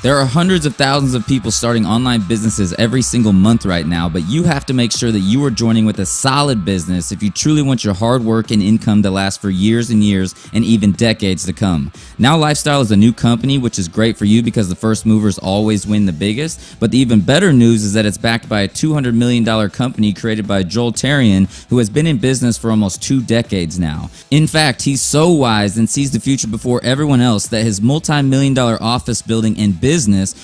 There are hundreds of thousands of people starting online businesses every single month right now, but you have to make sure that you are joining with a solid business if you truly want your hard work and income to last for years and years and even decades to come. Now Lifestyle is a new company, which is great for you because the first movers always win the biggest, but the even better news is that it's backed by a $200 million company created by Joel Therien, who has been in business for almost 2 decades now. In fact, he's so wise and sees the future before everyone else that his multi-million-dollar office building and business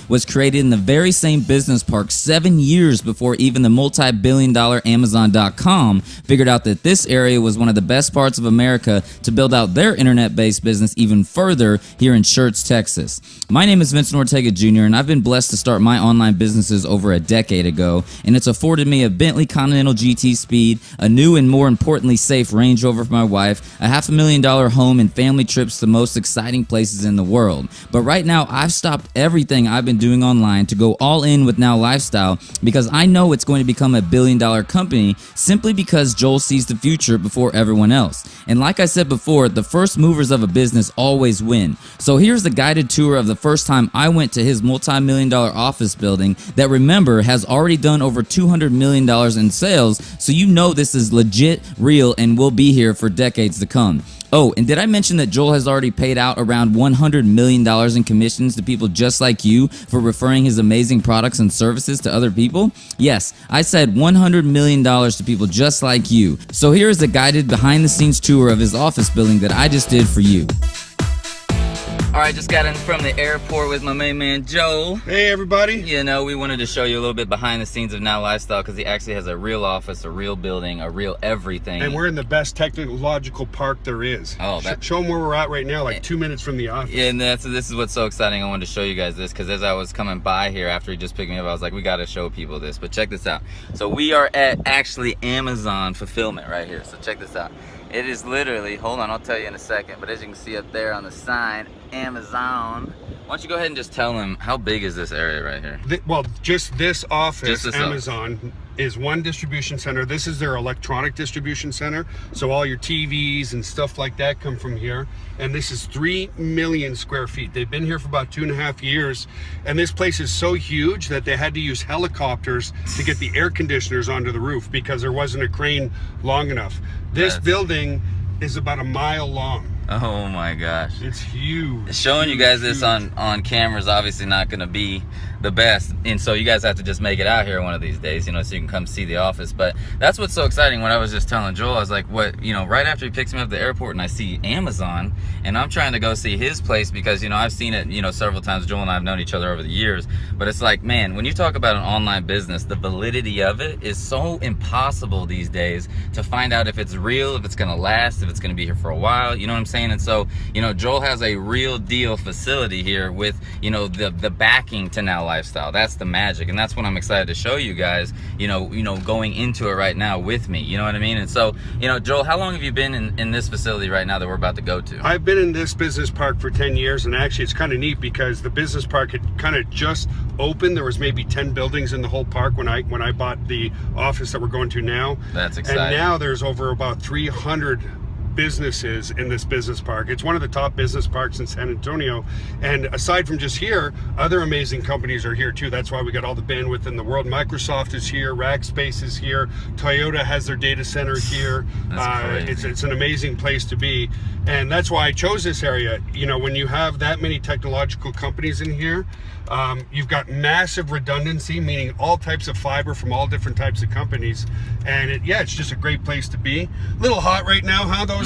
was created in the very same business park 7 years before even the multi-billion-dollar Amazon.com figured out that this area was one of the best parts of America to build out their internet-based business even further here in Schertz, Texas. My name is Vincent Ortega Jr., and I've been blessed to start my online businesses over a decade ago, and it's afforded me a Bentley Continental GT Speed, a new and more importantly safe Range Rover for my wife, a $500,000 home, and family trips to the most exciting places in the world. But right now, I've stopped everything I've been doing online to go all in with Now Lifestyle because I know it's going to become a billion-dollar company simply because Joel sees the future before everyone else. And like I said before, the first movers of a business always win. So here's the guided tour of the first time I went to his multi-million-dollar office building that, remember, has already done over $200 million in sales, so you know this is legit, real, and will be here for decades to come. Oh, and did I mention that Joel has already paid out around $100 million in commissions to people just like you for referring his amazing products and services to other people? Yes, I said $100 million to people just like you. So here is a guided behind-the-scenes tour of his office building that I just did for you. All right, just got in from the airport with my main man, Joel. Hey, everybody. You know, we wanted to show you a little bit behind the scenes of Now Lifestyle because he actually has a real office, a real building, a real everything. And we're in the best technological park there is. Oh, show them where we're at right now, like 2 minutes from the office. Yeah, and this is what's so exciting. I wanted to show you guys this because as I was coming by here after he just picked me up, I was like, we got to show people this. But check this out. So we are at actually Amazon fulfillment right here. So check this out. It is literally, hold on, I'll tell you in a second, but as you can see up there on the sign, Amazon. Why don't you go ahead and just tell them, how big is this area right here? Well, just this office, Amazon, is one distribution center. This is their electronic distribution center. So all your TVs and stuff like that come from here. And this is 3 million square feet. They've been here for about 2.5 years. And this place is so huge that they had to use helicopters to get the air conditioners onto the roof because there wasn't a crane long enough. This building is about 1 mile long. Oh my gosh. It's huge. Showing you guys this on camera is obviously not going to be the best, and so you guys have to just make it out here one of these days, you know, so you can come see the office. But that's what's so exciting. When I was just telling Joel, I was like, what, you know, right after he picks me up at the airport and I see Amazon, and I'm trying to go see his place because, you know, I've seen it, you know, several times. Joel and I have known each other over the years, but it's like, man, when you talk about an online business, the validity of it is so impossible these days to find out if it's real, if it's going to last, if it's going to be here for a while, you know what I'm saying? And so, you know, Joel has a real deal facility here with, you know, the backing to Now Lifestyle. That's the magic, and that's what I'm excited to show you guys, you know, going into it right now with me, you know what I mean? And so, you know, Joel, how long have you been in this facility right now that we're about to go to? I've been in this business park for 10 years, and actually it's kind of neat because the business park had kind of just opened. There was maybe 10 buildings in the whole park when I bought the office that we're going to now. That's exciting. And now there's over about 300 businesses in this business park. It's one of the top business parks in San Antonio, and aside from just here, other amazing companies are here too. That's why we got all the bandwidth in the world. Microsoft is here, Rackspace is here, Toyota has their data center here. It's an amazing place to be, and that's why I chose this area. You know, when you have that many technological companies in here, you've got massive redundancy, meaning all types of fiber from all different types of companies, and it's just a great place to be. A little hot right now, huh, those?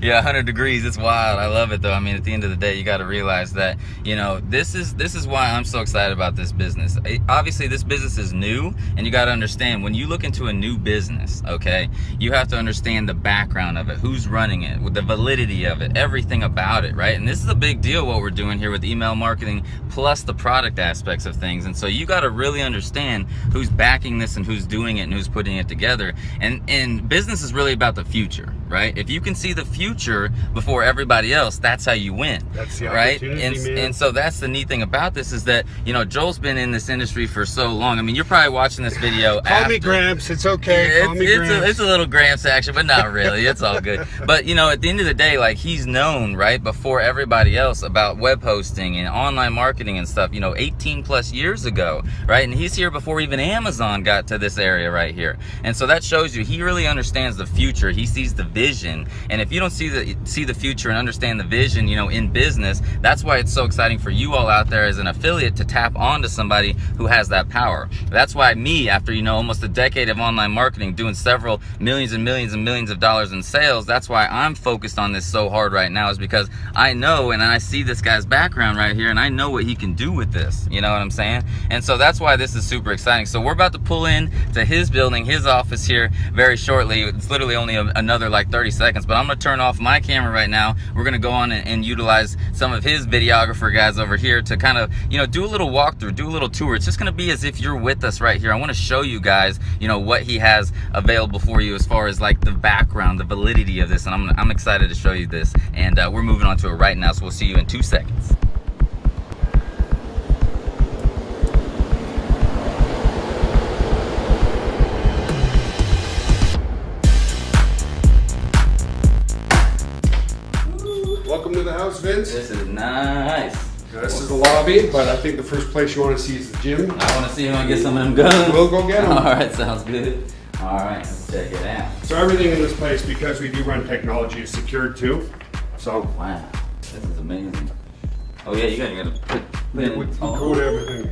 Yeah, 100 degrees. It's wild. I love it though. I mean, at the end of the day, you got to realize that, you know, this is why I'm so excited about this business. Obviously, this business is new, and you got to understand when you look into a new business, okay, you have to understand the background of it, who's running it, with the validity of it, everything about it, right? And this is a big deal what we're doing here with email marketing plus the product aspects of things. And so you got to really understand who's backing this and who's doing it and who's putting it together. And business is really about the future, right? If you can see the future before everybody else, that's how you win. That's the right. opportunity, man. And so that's the neat thing about this is that, you know, Joel's been in this industry for so long. I mean, you're probably watching this video. Call me Gramps. It's okay. Call me Gramps. It's a little Gramps action, but not really. It's all good. But, you know, at the end of the day, like, he's known, right, before everybody else about web hosting and online marketing and stuff, you know, 18 plus years ago, right? And he's here before even Amazon got to this area right here. And so that shows you he really understands the future. He sees the vision. And if you don't see the future and understand the vision, you know, in business, that's why it's so exciting for you all out there as an affiliate to tap onto somebody who has that power. That's why me, after, you know, almost a decade of online marketing, doing several millions and millions and millions of dollars in sales, that's why I'm focused on this so hard right now, is because I know and I see this guy's background right here and I know what he can do with this. You know what I'm saying? And so that's why this is super exciting. So we're about to pull in to his building, his office here very shortly. It's literally only another like 30 seconds, but I'm going to turn off my camera right now. We're going to go on and utilize some of his videographer guys over here to kind of, you know, do a little walkthrough, do a little tour. It's just going to be as if you're with us right here. I want to show you guys, you know, what he has available for you as far as like the background, the validity of this. And I'm excited to show you this. And we're moving on to it right now. So we'll see you in 2 seconds. Welcome to the house, Vince. This is nice. This is the lobby, but I think the first place you want to see is the gym. I want to see him and get some of them guns. We'll go get them. All right, sounds good. All right, let's check it out. So everything in this place, because we do run technology, is secured too. So wow, this is amazing. Oh yeah, you gotta put in we code everything.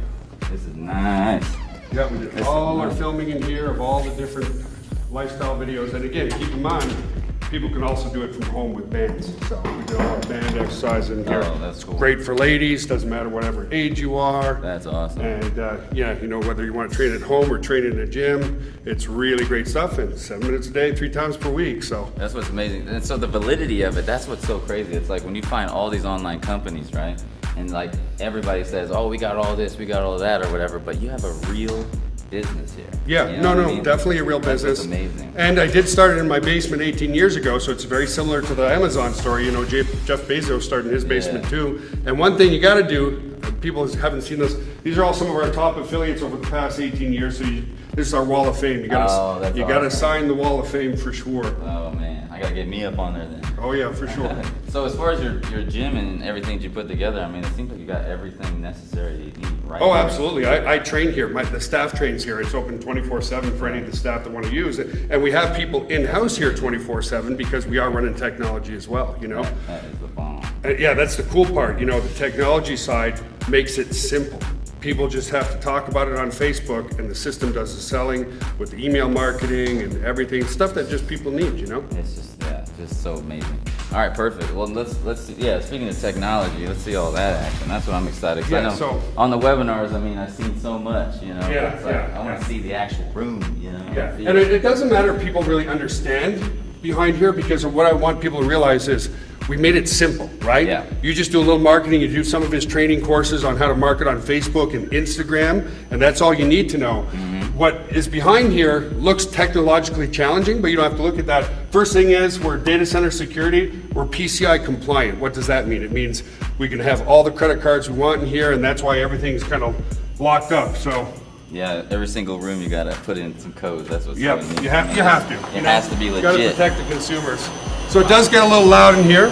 This is nice. Yeah, we did all our filming in here of all the different lifestyle videos. And again, keep in mind, people can also do it from home with bands. So we do all our band exercise in here. Oh, that's cool. Great for ladies, doesn't matter whatever age you are. That's awesome. And yeah, you know, whether you want to train at home or train in a gym, it's really great stuff. And 7 minutes a day, 3 times per week. So that's what's amazing. And so the validity of it, that's what's so crazy. It's like when you find all these online companies, right? And like everybody says, oh, we got all this, we got all that or whatever, but you have a real business here. Yeah, you know no, what I mean? definitely a real That's business. what's amazing. And I did start it in my basement 18 years ago, so it's very similar to the Amazon story. You know, Jeff Bezos started in his basement too. And one thing you got to do, people haven't seen this, these are all some of our top affiliates over the past 18 years. So this is our wall of fame. You got to sign the wall of fame for sure. Oh man, I got to get me up on there then. Oh yeah, for sure. So as far as your gym and everything that you put together, I mean, it seems like you got everything necessary you need right Oh, here. absolutely. I train here. The staff trains here. It's open 24/7 for any of the staff that want to use it. And we have people in-house here 24/7 because we are running technology as well, you know? That is the bomb. Yeah, that's the cool part. You know, the technology side makes it simple. People just have to talk about it on Facebook, and the system does the selling with the email marketing and everything, stuff that just people need, you know? It's just, yeah, just so amazing. All right, perfect. Well, let's yeah, speaking of technology, let's see all that action. That's what I'm excited. Yeah, I know so on the webinars, I mean, I've seen so much, you know. Yeah, it's like, yeah, I want to see the actual room, you know. Yeah, and it doesn't matter if people really understand behind here, because what I want people to realize is we made it simple, right? Yeah. You just do a little marketing, you do some of his training courses on how to market on Facebook and Instagram, and that's all you need to know. What is behind here looks technologically challenging, but you don't have to look at that. First thing is, we're data center security, we're PCI compliant. What does that mean? It means we can have all the credit cards we want in here, and that's why everything's kind of locked up, so. Yeah, every single room you gotta put in some codes. That's what's Yep, so neat. you have to. It has to be legit. You gotta protect the consumers. So it does get a little loud in here.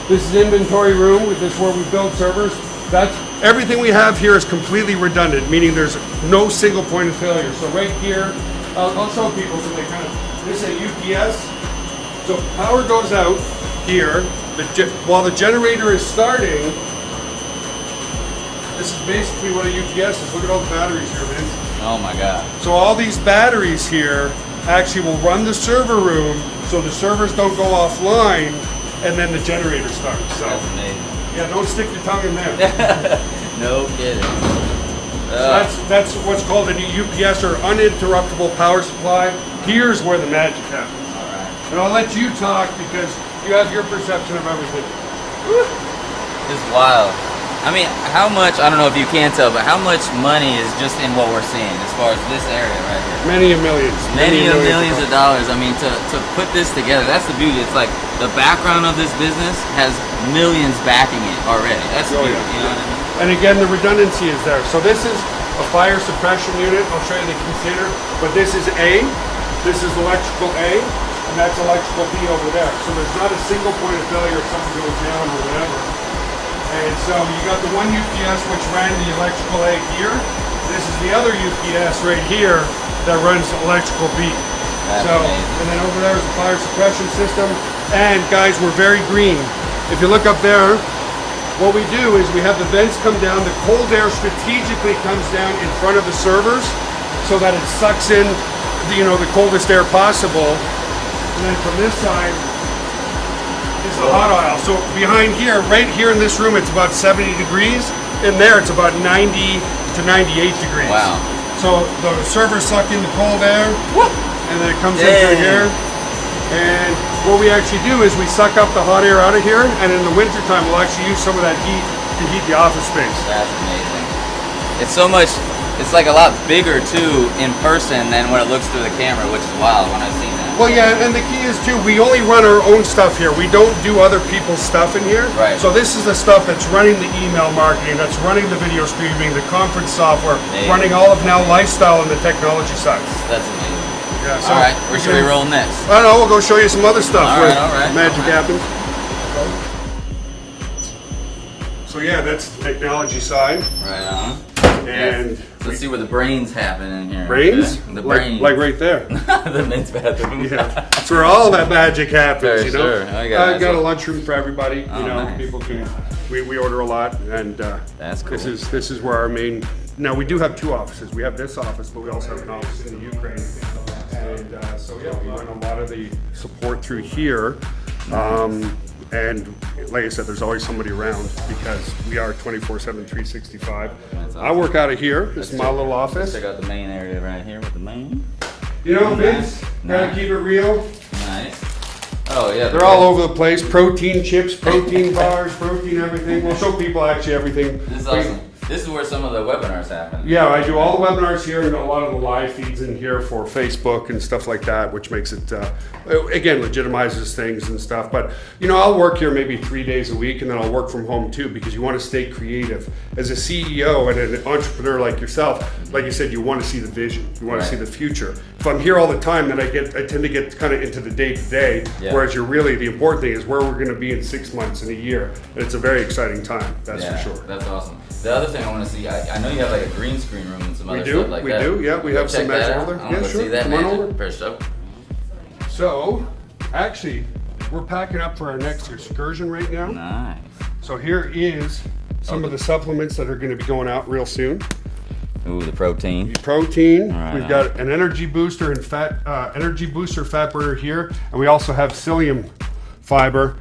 This is inventory room. This is where we build servers. That's everything we have here is completely redundant, meaning there's no single point of failure. So right here, I'll show people so they kind of. This is a UPS. So power goes out here. While the generator is starting, this is basically what a UPS is. Look at all the batteries here, man. Oh my God. So all these batteries here actually will run the server room, so the servers don't go offline, and then the generator starts. So That's amazing. yeah, don't stick your tongue in there. No kidding. That's what's called a UPS, or uninterruptible power supply. Here's where the magic happens. All right. And I'll let you talk because you have your perception of everything. It's wild. I mean, how much, I don't know if you can tell, but how much money is just in what we're seeing as far as this area right here? Many millions. Many millions of dollars. I mean, to put this together, that's the beauty. It's like the background of this business has millions backing it already. That's the beauty, you know what I mean? And again, the redundancy is there. So this is a fire suppression unit. I'll show you the container, but this is A, this is electrical A, and that's electrical B over there. So there's not a single point of failure if something goes down or whatever. And so you got the one UPS which ran the electrical A here. This is the other UPS right here that runs electrical B. That's amazing. And then over there is the fire suppression system. And guys, we're very green. If you look up there, what we do is we have the vents come down. The cold air strategically comes down in front of the servers so that it sucks in the coldest air possible. And then from this side is the hot aisle. So behind here, right here in this room, it's about 70 degrees. In there, it's about 90 to 98 degrees. Wow. So the servers suck in the cold air, and then it comes into here. And what we actually do is we suck up the hot air out of here, and in the wintertime, we'll actually use some of that heat to heat the office space. That's amazing. It's so much, it's like a lot bigger too in person than when it looks through the camera, which is wild when I've seen that. Well, yeah, and the key is too, we only run our own stuff here. We don't do other people's stuff in here. Right. So this is the stuff that's running the email marketing, that's running the video streaming, the conference software, running all of now lifestyle and the technology side. That's amazing. Yeah, so all right, where should we roll next? I don't know, we'll go show you some other stuff all right, magic happens. So yeah, that's the technology side. Right on. And let's see where the brains happen in here. Brains? Okay? The brains. Like right there. The men's bathroom. Yeah. That's where all that magic happens, For you know? sure. I got a lunchroom for everybody. Oh, you know, nice. people can, we order a lot, and that's cool. This is where our main, now we do have two offices. We have this office, but we also have an office in the Ukraine. And so yeah, we run a lot of the support through here. And like I said, there's always somebody around because we are 24/7, 365. Awesome. I work out of here. This is my little office. Check out the main area right here with the main. You know, Vince, gotta keep it real. Nice. Oh yeah. They're all over the place. Protein chips, protein bars, protein everything. We'll show people actually everything. This is awesome. This is where some of the webinars happen. Yeah, I do all the webinars here and a lot of the live feeds in here for Facebook and stuff like that, which makes it, again, legitimizes things and stuff. But, you know, I'll work here maybe 3 days a week and then I'll work from home too because you want to stay creative. As a CEO and an entrepreneur like yourself, like you said, you want to see the vision. You want to see the future. If I'm here all the time, then I tend to get kind of into the day-to-day, whereas the important thing is where we're going to be in 6 months, in a year. And it's a very exciting time, that's for sure. That's awesome. The other thing I want to see, I know you have like a green screen room and some other stuff like that. We do, yeah. We have some magic over there. Yeah, sure. See that Come on magic. over. First up. So, actually, we're packing up for our next excursion right now. Nice. So here is some of the supplements that are going to be going out real soon. Ooh, the protein. Protein. Right. We've got an energy booster and fat burner here, and we also have psyllium fiber.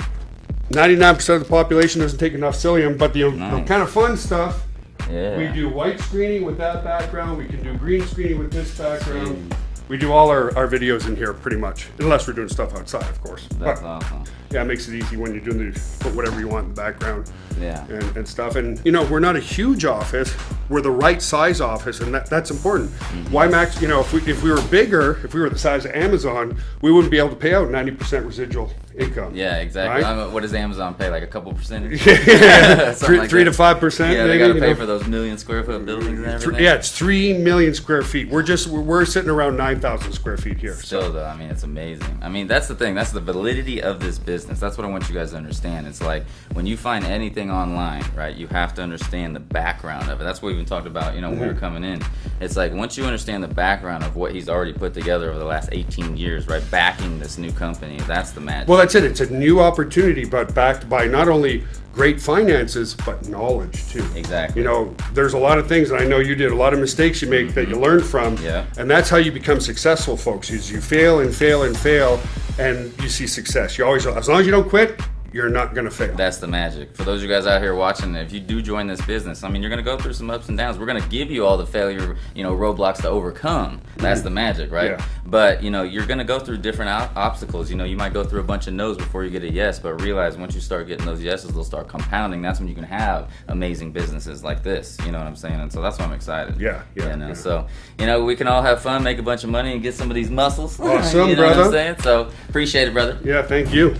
99% of the population doesn't take enough psyllium, but the kind of fun stuff, we do white screening with that background, we can do green screening with this background. We do all our videos in here pretty much, unless we're doing stuff outside, of course. That's awesome. Yeah, it makes it easy when you're doing put whatever you want in the background and stuff. And, you know, we're not a huge office. We're the right size office, and that's important. Why max, you know, if we were bigger, if we were the size of Amazon, we wouldn't be able to pay out 90% residual income. Yeah, exactly. Right? What does Amazon pay? Like a couple percentage? 3 to 5%. Yeah, they got to pay for those million square foot buildings and everything. Yeah, it's 3 million square feet. We're sitting around 9,000 square feet here. Still though, I mean, it's amazing. I mean, that's the thing. That's the validity of this business. That's what I want you guys to understand. It's like when you find anything online, right? You have to understand the background of it. That's what we even talked about, you know, when we were coming in. It's like once you understand the background of what he's already put together over the last 18 years, right? Backing this new company, that's the magic. Well, that's it. It's a new opportunity, but backed by not only great finances, but knowledge too. Exactly. You know, there's a lot of things, and I know you did a lot of mistakes you make that you learn from. Yeah. And that's how you become successful, folks. Is you fail and fail and fail, and you see success. You always, as long as you don't quit, you're not going to fail. That's the magic. For those of you guys out here watching, if you do join this business, I mean, you're going to go through some ups and downs. We're going to give you all the failure, roadblocks to overcome. That's the magic, right? Yeah. But, you're going to go through different obstacles. You might go through a bunch of no's before you get a yes, but realize once you start getting those yeses, they'll start compounding. That's when you can have amazing businesses like this. You know what I'm saying? And so that's why I'm excited. Yeah. So, we can all have fun, make a bunch of money, and get some of these muscles. Awesome, you know brother. what I'm saying? So, appreciate it, brother. Yeah, thank you.